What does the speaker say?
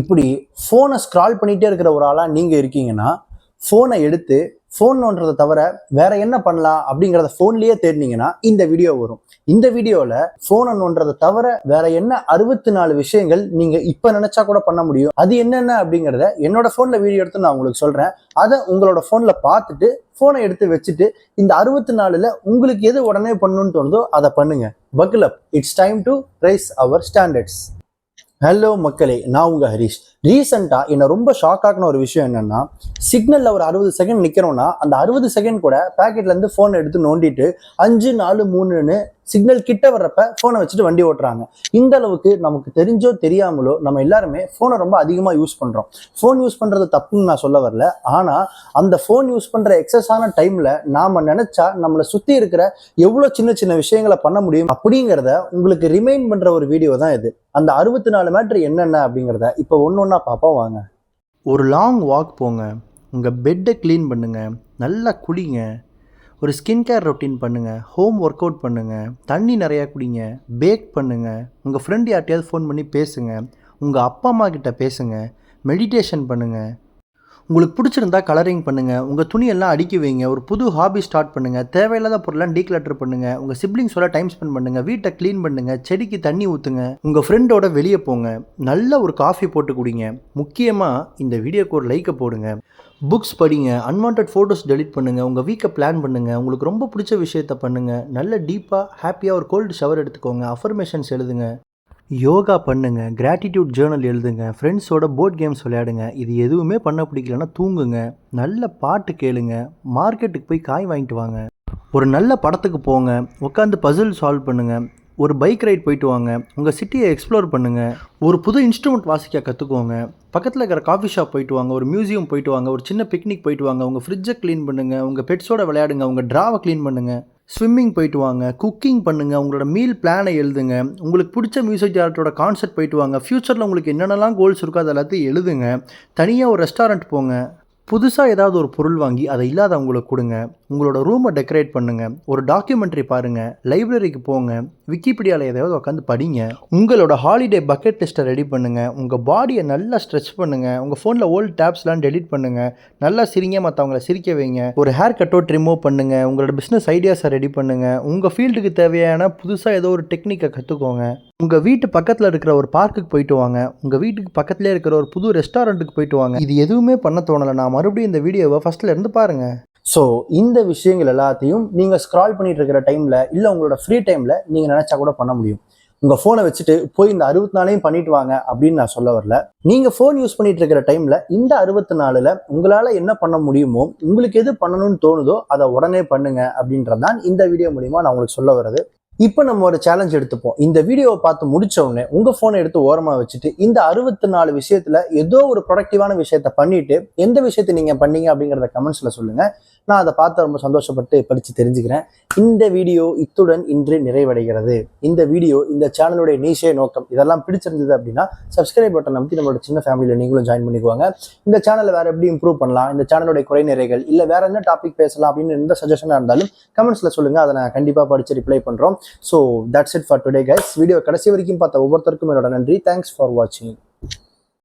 இப்படி ஃபோனை ஸ்க்ரால் பண்ணிகிட்டே இருக்கிற ஒரு ஆளாக நீங்கள் இருக்கீங்கன்னா, ஃபோனை எடுத்து ஃபோன் நோன்றதை தவிர வேற என்ன பண்ணலாம் அப்படிங்கிறத ஃபோன்லேயே தேடினீங்கன்னா இந்த வீடியோ வரும். இந்த வீடியோவில் ஃபோனை நோன்றதை தவிர வேற என்ன 64 விஷயங்கள் நீங்கள் இப்போ நினச்சா கூட பண்ண முடியும். அது என்னென்ன அப்படிங்கிறத என்னோட ஃபோனில் வீடியோ எடுத்து நான் உங்களுக்கு சொல்கிறேன். அதை உங்களோட ஃபோனில் பார்த்துட்டு ஃபோனை எடுத்து வச்சுட்டு இந்த 64ல் உங்களுக்கு எது உடனே பண்ணணும்னு தோணுதோ அதை பண்ணுங்க. Buckle up, it's time to rise our standards. Hello மக்களே, நான் உங்கள் ஹரிஷ். ரீசெண்டாக என்னை ரொம்ப ஷாக் ஆகின ஒரு விஷயம் என்னென்னா, சிக்னலில் ஒரு 60 செகண்ட் நிற்கிறோன்னா அந்த 60 செகண்ட் கூட பேக்கெட்லேருந்து ஃபோனை எடுத்து நோண்டிட்டு 5, 4, 3ன்னு சிக்னல் கிட்ட வர்றப்ப ஃபோனை வச்சுட்டு வண்டி ஓட்டுறாங்க. இந்த அளவுக்கு நமக்கு தெரிஞ்சோ தெரியாமலோ நம்ம எல்லாருமே ஃபோனை ரொம்ப அதிகமாக யூஸ் பண்ணுறோம். ஃபோன் யூஸ் பண்ணுறது தப்புன்னு நான் சொல்ல வரல. ஆனால் அந்த ஃபோன் யூஸ் பண்ணுற எக்ஸஸான டைமில் நாம் நினச்சா நம்மளை சுற்றி இருக்கிற எவ்வளோ சின்ன சின்ன விஷயங்களை பண்ண முடியும் அப்படிங்கிறத உங்களுக்கு ரிமைண்ட் பண்ணுற ஒரு வீடியோ தான் இது. அந்த 64 மேட்ரு என்னென்ன அப்படிங்கிறத இப்போ ஒன்று ஒன்றா பார்ப்போம் வாங்க. ஒரு லாங் வாக் போங்க, உங்கள் பெட்டை க்ளீன் பண்ணுங்கள், நல்லா குளிங்க, ஒரு ஸ்கின் கேர் ரொட்டீன் பண்ணுங்கள், ஹோம் ஒர்க் அவுட் பண்ணுங்கள், தண்ணி நிறையா குடிங்க, பேக் பண்ணுங்கள், உங்கள் ஃப்ரெண்ட் யார்ட்டையாவது ஃபோன் பண்ணி பேசுங்க, உங்கள் அப்பா அம்மா கிட்ட பேசுங்க, மெடிடேஷன் பண்ணுங்கள், உங்களுக்கு பிடிச்சிருந்தா கலரிங் பண்ணுங்கள், உங்கள் துணியெல்லாம் அடுக்கி வைங்க, ஒரு புது ஹாபி ஸ்டார்ட் பண்ணுங்கள், தேவையில்லாத பொருள்லாம் டீக்ளட்டர் பண்ணுங்கள், உங்கள் சிப்ளிங்ஸோட டைம் ஸ்பெண்ட் பண்ணுங்கள், வீட்டை க்ளீன் பண்ணுங்கள், செடிக்கு தண்ணி ஊற்றுங்க, உங்கள் ஃப்ரெண்டோட வெளியே போங்க, நல்ல ஒரு காஃபி போட்டு குடிங்க, முக்கியமாக இந்த வீடியோக்கு ஒரு லைக்கை போடுங்க, புக்ஸ் படிங்க, அன்வான்ட் ஃபோட்டோஸ் டெலிட் பண்ணுங்கள், உங்கள் வீக்கை பிளான் பண்ணுங்கள், உங்களுக்கு ரொம்ப பிடிச்ச விஷயத்த பண்ணுங்கள், நல்ல டீப்பாக ஹாப்பியாக ஒரு கோல்டு ஷவர் எடுத்துக்கோங்க, அஃபர்மேஷன்ஸ் எழுதுங்க, யோகா பண்ணுங்க, கிராட்டிடியூட் ஜேர்னல் எழுதுங்க, ஃப்ரெண்ட்ஸோட போர்ட் கேம்ஸ் விளையாடுங்க. இது எதுவுமே பண்ண பிடிக்கலன்னா தூங்குங்க, நல்ல பாட்டு கேளுங்க, மார்க்கெட்டுக்கு போய் காய் வாங்கிட்டு வாங்க, ஒரு நல்ல படத்துக்கு போங்க, உட்காந்து பசில் சால்வ் பண்ணுங்கள், ஒரு பைக் ரைட் போயிட்டு வாங்க, உங்கள் சிட்டியை எக்ஸ்ப்ளோர் பண்ணுங்கள், ஒரு புது இன்ஸ்ட்ருமெண்ட் வாசிக்க கற்றுக்கோங்க, பக்கத்தில் இருக்கிற காஃபி ஷாப் போயிட்டு வாங்க, ஒரு மியூசியம் போயிட்டு வாங்க, ஒரு சின்ன பிக்னிக் போயிட்டு வாங்க, உங்கள் ஃப்ரிட்ஜை க்ளீன் பண்ணுங்கள், உங்கள் பெட்ஸோட விளையாடுங்க, உங்கள் ட்ராவை க்ளீன் பண்ணுங்கள், ஸ்விம்மிங் போயிட்டு வாங்க, குக்கிங் பண்ணுங்கள், உங்களோட மீல் பிளானை எழுதுங்க, உங்களுக்கு பிடிச்ச மியூசிக் டேரக்டரோட கான்சர்ட் போயிட்டு வாங்க, ஃப்யூச்சரில் உங்களுக்கு என்னென்னலாம் கோல்ஸ் இருக்கோ அது எல்லாத்தையும் எழுதுங்க, தனியாக ஒரு ரெஸ்டாரண்ட் போங்க, புதுசாக ஏதாவது ஒரு பொருள் வாங்கி அதை இல்லாதவங்களுக்கு கொடுங்க, உங்களோட ரூமை டெக்கரேட் பண்ணுங்கள், ஒரு டாக்குமெண்ட்ரி பாருங்கள், லைப்ரரிக்கு போங்க, விக்கிபீடியாவில் ஏதாவது உட்காந்து படிங்க, உங்களோட ஹாலிடே பக்கெட் லிஸ்ட்டை ரெடி பண்ணுங்கள், உங்கள் பாடியை நல்லா ஸ்ட்ரெச் பண்ணுங்கள், உங்கள் ஃபோனில் ஓல்டு டேப்ஸ்லாம் டெலிட் பண்ணுங்கள், நல்லா சிரிங்க, மற்றவங்கள சிரிக்க வைங்க, ஒரு ஹேர் கட் அவுட் ரிமூவ் பண்ணுங்கள், உங்களோட பிஸ்னஸ் ஐடியாஸை ரெடி பண்ணுங்கள், உங்கள் ஃபீல்டுக்கு தேவையான புதுசாக ஏதோ ஒரு டெக்னிக்கை கற்றுக்கோங்க, உங்கள் வீட்டு பக்கத்தில் இருக்கிற ஒரு பார்க்குக்கு போயிட்டு வாங்க, உங்கள் வீட்டுக்கு பக்கத்துலேயே இருக்கிற ஒரு புது ரெஸ்டாரண்ட்டுக்கு போயிட்டு வாங்க. இது எதுவுமே பண்ண தோணலை, நான் மறுபடியும் இந்த வீடியோவை ஃபஸ்ட்டில் இருந்து பாருங்கள். ஸோ இந்த விஷயங்கள் எல்லாத்தையும் நீங்கள் ஸ்க்ரால் பண்ணிட்டு இருக்கிற டைமில் இல்லை உங்களோட ஃப்ரீ டைமில் நீங்கள் நினச்சா கூட பண்ண முடியும். உங்கள் ஃபோனை வச்சுட்டு போய் இந்த 64 பண்ணிட்டு வாங்க அப்படின்னு நான் சொல்ல வரல. நீங்கள் ஃபோன் யூஸ் பண்ணிட்டு இருக்கிற டைமில் இந்த 64ல் உங்களால் என்ன பண்ண முடியுமோ, உங்களுக்கு எது பண்ணணும்னு தோணுதோ அதை உடனே பண்ணுங்க அப்படின்றதான் இந்த வீடியோ மூலிமா நான் உங்களுக்கு சொல்ல வர்றது. இப்போ நம்ம ஒரு சேலஞ்ச் எடுத்துப்போம். இந்த வீடியோவை பார்த்து முடிச்ச உடனே உங்கள் ஃபோனை எடுத்து ஓரமாக வச்சுட்டு இந்த 64 விஷயத்தில் ஏதோ ஒரு ப்ரொடக்டிவான விஷயத்த பண்ணிட்டு எந்த விஷயத்தை நீங்கள் பண்ணீங்க அப்படிங்கிறத கமெண்ட்ஸில் சொல்லுங்கள். நான் அதை பார்த்து ரொம்ப சந்தோஷப்பட்டு படித்து தெரிஞ்சுக்கிறேன். இந்த வீடியோ இத்துடன் இன்று நிறைவடைகிறது. இந்த வீடியோ இந்த சேனலுடைய நீஷே நோக்கம் இதெல்லாம் பிடிச்சிருந்தது அப்படின்னா சப்ஸ்கிரைப் பட்டன் அமைத்து நம்மளோட சின்ன ஃபேமிலியில் நீங்களும் ஜாயின் பண்ணிக்குவாங்க. இந்த சேனலை வேறு எப்படி இம்ப்ரூவ் பண்ணலாம், இந்த சேனலுடைய குறை நிறைகள் இல்லை வேறு என்ன டாபிக் பேசலாம் அப்படின்னு எந்த சஜஷனாக இருந்தாலும் கமெண்ட்ஸில் சொல்லுங்கள். அதை நான் கண்டிப்பாக படித்து ரிப்ளை பண்ணுறோம். So that's it for today guys. Video கடைசி வரைக்கும் பார்த்த ஒவ்வொருத்தருக்கும் என்னோட நன்றி. தேங்க்ஸ் ஃபார் வாட்சிங்.